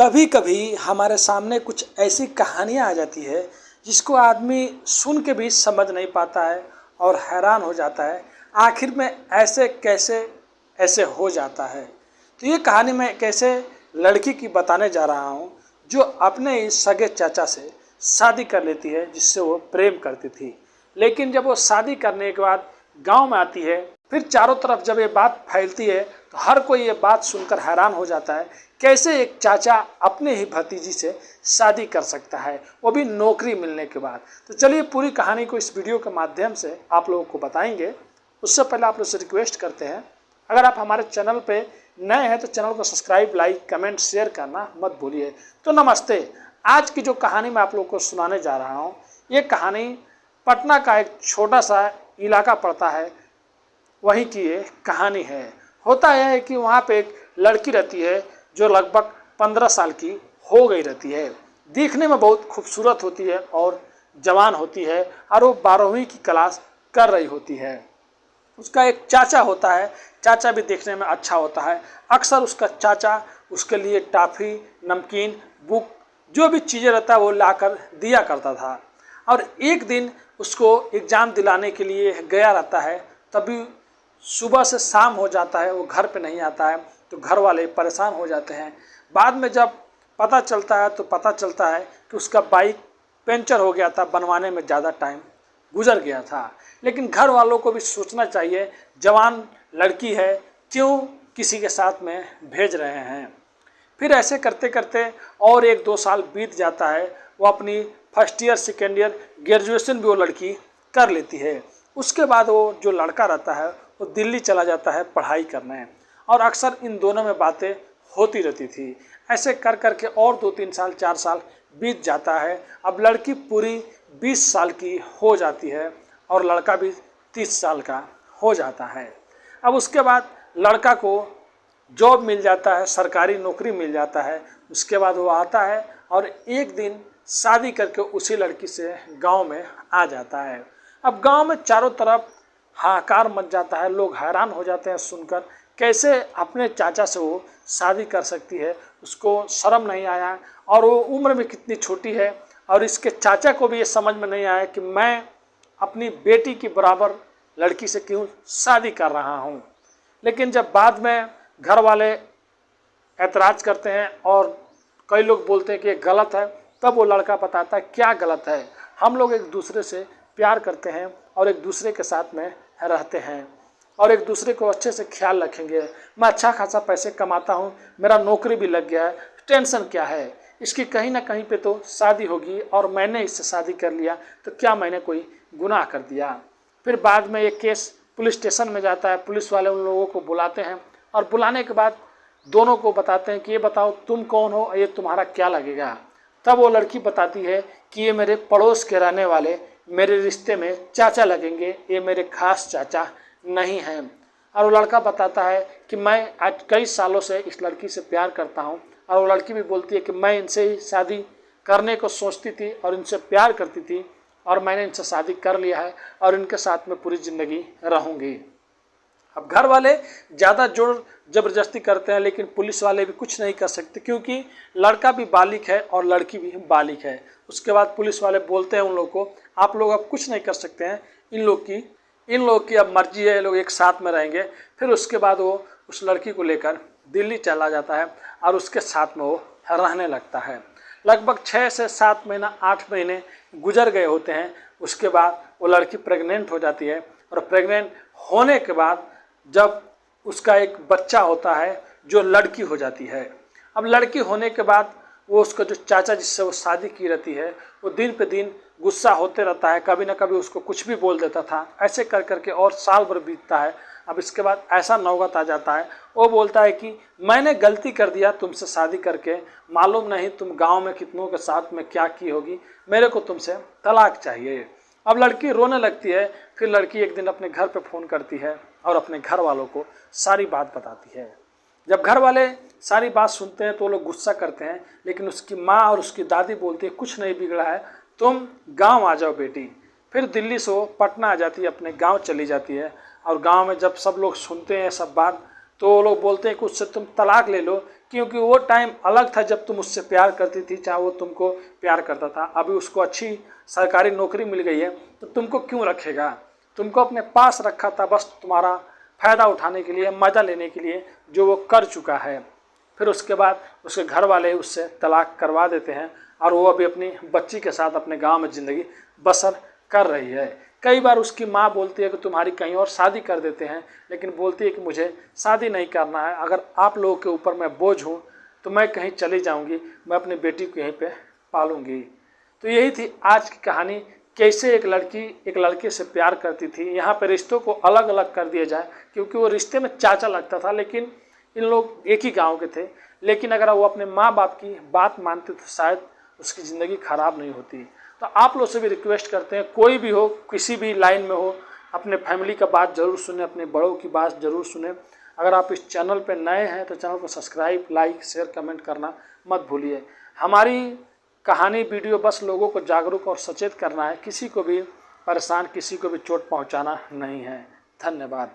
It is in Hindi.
कभी कभी हमारे सामने कुछ ऐसी कहानियाँ आ जाती है जिसको आदमी सुन के भी समझ नहीं पाता है और हैरान हो जाता है, आखिर में ऐसे कैसे ऐसे हो जाता है। तो ये कहानी मैं एक ऐसे लड़की की बताने जा रहा हूँ जो अपने ही सगे चाचा से शादी कर लेती है जिससे वो प्रेम करती थी। लेकिन जब वो शादी करने के बाद गांव में आती है, फिर चारों तरफ जब ये बात फैलती है तो हर कोई ये बात सुनकर हैरान हो जाता है, कैसे एक चाचा अपने ही भतीजी से शादी कर सकता है, वो भी नौकरी मिलने के बाद। तो चलिए पूरी कहानी को इस वीडियो के माध्यम से आप लोगों को बताएंगे। उससे पहले आप लोग से रिक्वेस्ट करते हैं, अगर आप हमारे चैनल पे नए हैं तो चैनल को सब्सक्राइब, लाइक, कमेंट, शेयर करना मत भूलिए। तो नमस्ते। आज की जो कहानी मैं आप लोगों को सुनाने जा रहा हूँ, ये कहानी पटना का एक छोटा सा इलाका पड़ता है, वहीं की ये कहानी है। होता यह है कि वहाँ पे एक लड़की रहती है जो लगभग 15 साल की हो गई रहती है। दिखने में बहुत खूबसूरत होती है और जवान होती है और वो 12वीं की क्लास कर रही होती है। उसका एक चाचा होता है, चाचा भी देखने में अच्छा होता है। अक्सर उसका चाचा उसके लिए टॉफ़ी, नमकीन, बुक जो भी चीज़ें रहता है वो लाकर दिया करता था। और एक दिन उसको एग्ज़ाम दिलाने के लिए गया रहता है, तभी सुबह से शाम हो जाता है, वो घर पे नहीं आता है तो घर वाले परेशान हो जाते हैं। बाद में जब पता चलता है तो पता चलता है कि उसका बाइक पंचर हो गया था, बनवाने में ज़्यादा टाइम गुजर गया था। लेकिन घर वालों को भी सोचना चाहिए, जवान लड़की है, क्यों किसी के साथ में भेज रहे हैं। फिर ऐसे करते करते और 1-2 साल बीत जाता है। वो अपनी first year, second year, graduation भी वो लड़की कर लेती है। उसके बाद वो जो लड़का रहता है वो दिल्ली चला जाता है पढ़ाई करने, और अक्सर इन दोनों में बातें होती रहती थी। ऐसे कर कर के और 2-3 साल, 4 साल बीत जाता है। अब लड़की पूरी 20 साल की हो जाती है और लड़का भी 30 साल का हो जाता है। अब उसके बाद लड़का को जॉब मिल जाता है, सरकारी नौकरी मिल जाता है। उसके बाद वो आता है और एक दिन शादी करके उसी लड़की से गांव में आ जाता है। अब गांव में चारों तरफ हाहाकार मच जाता है, लोग हैरान हो जाते हैं सुनकर, कैसे अपने चाचा से वो शादी कर सकती है, उसको शर्म नहीं आया और वो उम्र में कितनी छोटी है। और इसके चाचा को भी ये समझ में नहीं आया कि मैं अपनी बेटी की बराबर लड़की से क्यों शादी कर रहा हूँ। लेकिन जब बाद में घर वाले ऐतराज़ करते हैं और कई लोग बोलते हैं कि ये गलत है, तब वो लड़का बताता है क्या गलत है। हम लोग एक दूसरे से प्यार करते हैं और एक दूसरे के साथ में रहते हैं और एक दूसरे को अच्छे से ख्याल रखेंगे। मैं अच्छा खासा पैसे कमाता हूँ, मेरा नौकरी भी लग गया है, टेंशन क्या है। इसकी कहीं ना कहीं पे तो शादी होगी और मैंने इससे शादी कर लिया तो क्या मैंने कोई गुनाह कर दिया। फिर बाद में ये केस पुलिस स्टेशन में जाता है। पुलिस वाले उन लोगों को बुलाते हैं और बुलाने के बाद दोनों को बताते हैं कि ये बताओ तुम कौन हो, ये तुम्हारा क्या लगेगा। तब वो लड़की बताती है कि ये मेरे पड़ोस के रहने वाले मेरे रिश्ते में चाचा लगेंगे, ये मेरे खास चाचा नहीं हैं। और वो लड़का बताता है कि मैं आज कई सालों से इस लड़की से प्यार करता हूँ। और वो लड़की भी बोलती है कि मैं इनसे ही शादी करने को सोचती थी और इनसे प्यार करती थी और मैंने इनसे शादी कर लिया है और इनके साथ में पूरी ज़िंदगी रहूँगी। अब घर वाले ज़्यादा जोर ज़बरदस्ती करते हैं, लेकिन पुलिस वाले भी कुछ नहीं कर सकते क्योंकि लड़का भी बालिग है और लड़की भी बालिग है। उसके बाद पुलिस वाले बोलते हैं उन लोग को, आप लोग अब कुछ नहीं कर सकते हैं, इन लोग की अब मर्जी है, ये लोग एक साथ में रहेंगे। फिर उसके बाद वो उस लड़की को लेकर दिल्ली चला जाता है और उसके साथ में वो रहने लगता है। लगभग 6 से 7 महीना, 8 महीने गुजर गए होते हैं। उसके बाद वो लड़की प्रेग्नेंट हो जाती है और प्रेग्नेंट होने के बाद जब उसका एक बच्चा होता है जो लड़की हो जाती है। अब लड़की होने के बाद वो उसका जो चाचा जिससे वो शादी की रहती है वो दिन पे दिन गुस्सा होते रहता है, कभी ना कभी उसको कुछ भी बोल देता था। ऐसे कर करके और साल भर बीतता है। अब इसके बाद ऐसा नौबत आ जाता है, वो बोलता है कि मैंने गलती कर दिया तुमसे शादी करके, मालूम नहीं तुम गांव में कितनों के साथ में क्या की होगी, मेरे को तुमसे तलाक चाहिए। अब लड़की रोने लगती है। फिर लड़की एक दिन अपने घर पे फ़ोन करती है और अपने घर वालों को सारी बात बताती है। जब घर वाले सारी बात सुनते हैं तो लोग गुस्सा करते हैं, लेकिन उसकी माँ और उसकी दादी बोलती है कुछ नहीं बिगड़ा है, तुम गांव आ जाओ बेटी। फिर दिल्ली से वो पटना आ जाती है, अपने गांव चली जाती है। और गांव में जब सब लोग सुनते हैं सब बात तो वो लोग बोलते हैं कि उससे तुम तलाक ले लो, क्योंकि वो टाइम अलग था जब तुम उससे प्यार करती थी, चाहे वो तुमको प्यार करता था। अभी उसको अच्छी सरकारी नौकरी मिल गई है तो तुमको क्यों रखेगा? तुमको अपने पास रखा था बस तुम्हारा फ़ायदा उठाने के लिए, मज़ा लेने के लिए, जो वो कर चुका है। फिर उसके बाद उसके घर वाले उससे तलाक करवा देते हैं और वो अभी अपनी बच्ची के साथ अपने गांव में ज़िंदगी बसर कर रही है। कई बार उसकी माँ बोलती है कि तुम्हारी कहीं और शादी कर देते हैं, लेकिन बोलती है कि मुझे शादी नहीं करना है, अगर आप लोगों के ऊपर मैं बोझ हूँ तो मैं कहीं चली जाऊँगी, मैं अपनी बेटी को यहीं पर पालूँगी। तो यही थी आज की कहानी, कैसे एक लड़की एक लड़के से प्यार करती थी। यहाँ पे रिश्तों को अलग अलग कर दिया जाए, क्योंकि वो रिश्ते में चाचा लगता था, लेकिन इन लोग एक ही गांव के थे। लेकिन अगर वो अपने माँ बाप की बात मानते तो शायद उसकी ज़िंदगी ख़राब नहीं होती। तो आप लोग से भी रिक्वेस्ट करते हैं, कोई भी हो, किसी भी लाइन में हो, अपने फैमिली का बात ज़रूर सुने, अपने बड़ों की बात ज़रूर सुने। अगर आप इस चैनल पर नए हैं तो चैनल को सब्सक्राइब, लाइक, शेयर, कमेंट करना मत भूलिए। हमारी कहानी वीडियो बस लोगों को जागरूक और सचेत करना है, किसी को भी परेशान, किसी को भी चोट पहुंचाना नहीं है। धन्यवाद।